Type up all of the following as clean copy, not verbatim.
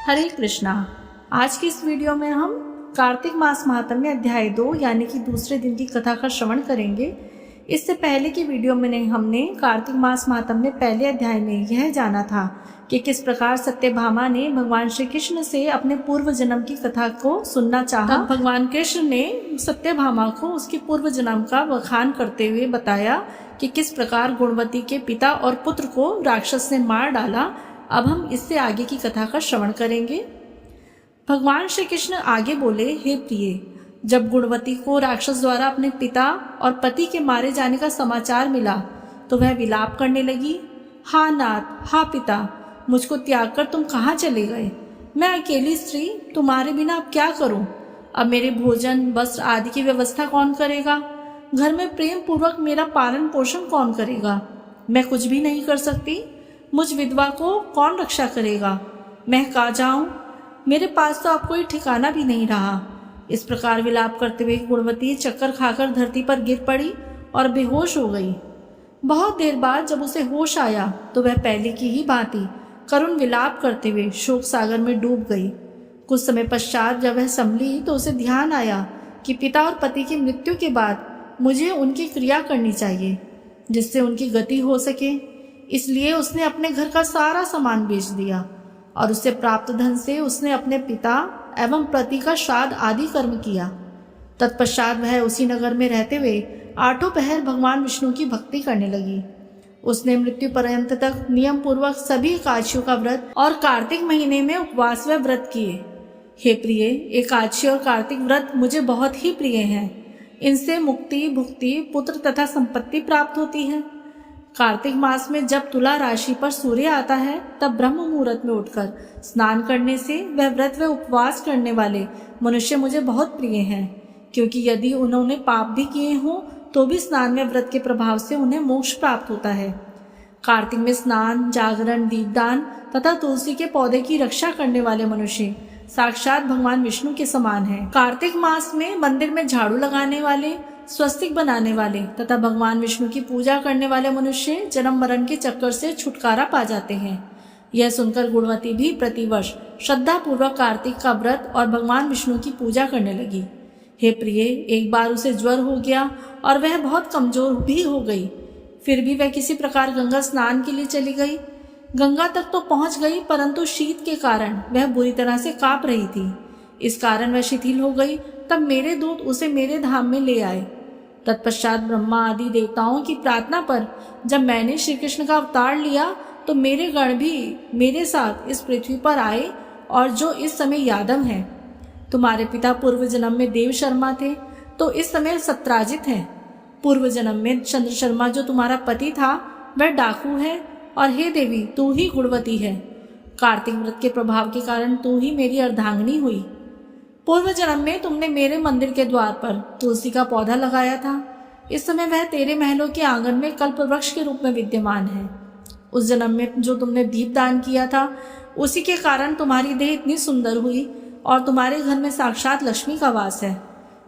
हरे कृष्णा। आज की इस वीडियो में हम कार्तिक मास महात्म्य अध्याय 2 यानी कि दूसरे दिन की कथा का श्रवण करेंगे। इससे पहले की वीडियो में हमने कार्तिक मास महात्म्य पहले अध्याय में यह जाना था कि किस प्रकार सत्यभामा ने भगवान श्री कृष्ण से अपने पूर्व जन्म की कथा को सुनना चाहा। भगवान कृष्ण ने सत्यभामा को उसके पूर्व जन्म का बखान करते हुए बताया कि किस प्रकार गुणवती के पिता और पुत्र को राक्षस ने मार डाला। अब हम इससे आगे की कथा का श्रवण करेंगे। भगवान श्री कृष्ण आगे बोले, हे प्रिय, जब गुणवती को राक्षस द्वारा अपने पिता और पति के मारे जाने का समाचार मिला तो वह विलाप करने लगी। हा नाथ, हा पिता, मुझको त्याग कर तुम कहाँ चले गए? मैं अकेली स्त्री तुम्हारे बिना अब क्या करूं? अब मेरे भोजन वस्त्र आदि की व्यवस्था कौन करेगा? घर में प्रेम पूर्वक मेरा पालन पोषण कौन करेगा? मैं कुछ भी नहीं कर सकती। मुझ विधवा को कौन रक्षा करेगा? मैं कहाँ जाऊं? मेरे पास तो अब कोई ठिकाना भी नहीं रहा। इस प्रकार विलाप करते हुए गुणवती चक्कर खाकर धरती पर गिर पड़ी और बेहोश हो गई। बहुत देर बाद जब उसे होश आया तो वह पहले की ही भांति करुण विलाप करते हुए शोक सागर में डूब गई। कुछ समय पश्चात जब वह संभली तो उसे ध्यान आया कि पिता और पति की मृत्यु के बाद मुझे उनकी क्रिया करनी चाहिए जिससे उनकी गति हो सके। इसलिए उसने अपने घर का सारा सामान बेच दिया और उससे प्राप्त धन से उसने अपने पिता एवं पति का श्राद्ध आदि कर्म किया। तत्पश्चात वह उसी नगर में रहते हुए 8 पहर भगवान विष्णु की भक्ति करने लगी। उसने मृत्यु पर्यंत तक नियम पूर्वक सभी एकादशियों का व्रत और कार्तिक महीने में उपवास व व्रत किए। हे प्रिय, एकादशी और कार्तिक व्रत मुझे बहुत ही प्रिय हैं। इनसे मुक्ति, भुक्ति, पुत्र तथा संपत्ति प्राप्त होती है। कार्तिक मास में जब तुला राशि पर सूर्य आता है तब ब्रह्म मुहूर्त में उठकर स्नान करने से वह व्रत व उपवास करने वाले मनुष्य मुझे बहुत प्रिय हैं, क्योंकि यदि उन्होंने पाप भी किए हों तो भी स्नान में व्रत के प्रभाव से उन्हें मोक्ष प्राप्त होता है। कार्तिक में स्नान, जागरण, दीपदान तथा तुलसी के पौधे की रक्षा करने वाले मनुष्य साक्षात भगवान विष्णु के समान है। कार्तिक मास में मंदिर में झाड़ू लगाने वाले, स्वस्तिक बनाने वाले तथा भगवान विष्णु की पूजा करने वाले मनुष्य जन्म मरण के चक्कर से छुटकारा पा जाते हैं। यह सुनकर गुणवती भी प्रतिवर्ष श्रद्धा पूर्वक कार्तिक का व्रत और भगवान विष्णु की पूजा करने लगी। हे प्रिय, एक बार उसे ज्वर हो गया और वह बहुत कमजोर भी हो गई। फिर भी वह किसी प्रकार गंगा स्नान के लिए चली गई। गंगा तक तो पहुंच गई, परंतु शीत के कारण वह बुरी तरह से कांप रही थी। इस कारण वह शिथिल हो गई। तब मेरे दूत उसे मेरे धाम में ले आए। तत्पश्चात ब्रह्मा आदि देवताओं की प्रार्थना पर जब मैंने श्री कृष्ण का अवतार लिया तो मेरे गण भी मेरे साथ इस पृथ्वी पर आए और जो इस समय यादव हैं। तुम्हारे पिता पूर्व जन्म में देव शर्मा थे तो इस समय सत्राजित हैं। पूर्व जन्म में चंद्र शर्मा जो तुम्हारा पति था वह डाकू है। और हे देवी, तू ही गुणवती है। कार्तिक व्रत के प्रभाव के कारण तू ही मेरी अर्धांगिनी हुई। पूर्व जन्म में तुमने मेरे मंदिर के द्वार पर तुलसी का पौधा लगाया था। इस समय वह तेरे महलों के आंगन में कल्प वृक्ष के रूप में विद्यमान है। उस जन्म में जो तुमने दीप दान किया था उसी के कारण तुम्हारी देह इतनी सुंदर हुई और तुम्हारे घर में साक्षात लक्ष्मी का वास है,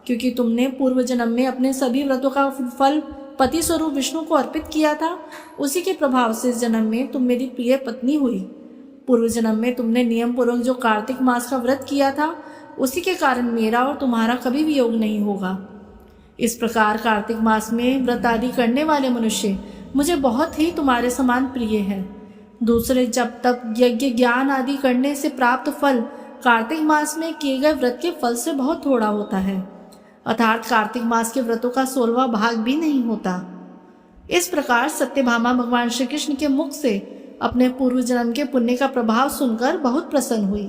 क्योंकि तुमने पूर्व जन्म में अपने सभी व्रतों का फल पति स्वरूप विष्णु को अर्पित किया था। उसी के प्रभाव से इस जन्म में तुम मेरी प्रिय पत्नी हुई। पूर्व जन्म में तुमने नियम पूर्वक जो कार्तिक मास का व्रत किया था उसी के कारण मेरा और तुम्हारा कभी भी योग नहीं होगा। इस प्रकार कार्तिक मास में व्रत आदि करने वाले मनुष्य मुझे बहुत ही तुम्हारे समान प्रिय है। दूसरे जब तक यज्ञ ज्ञान आदि करने से प्राप्त फल कार्तिक मास में किए गए व्रत के फल से बहुत थोड़ा होता है, अर्थात कार्तिक मास के व्रतों का 16वां भाग भी नहीं होता। इस प्रकार सत्यभामा भगवान श्री कृष्ण के मुख से अपने पूर्व जन्म के पुण्य का प्रभाव सुनकर बहुत प्रसन्न हुई।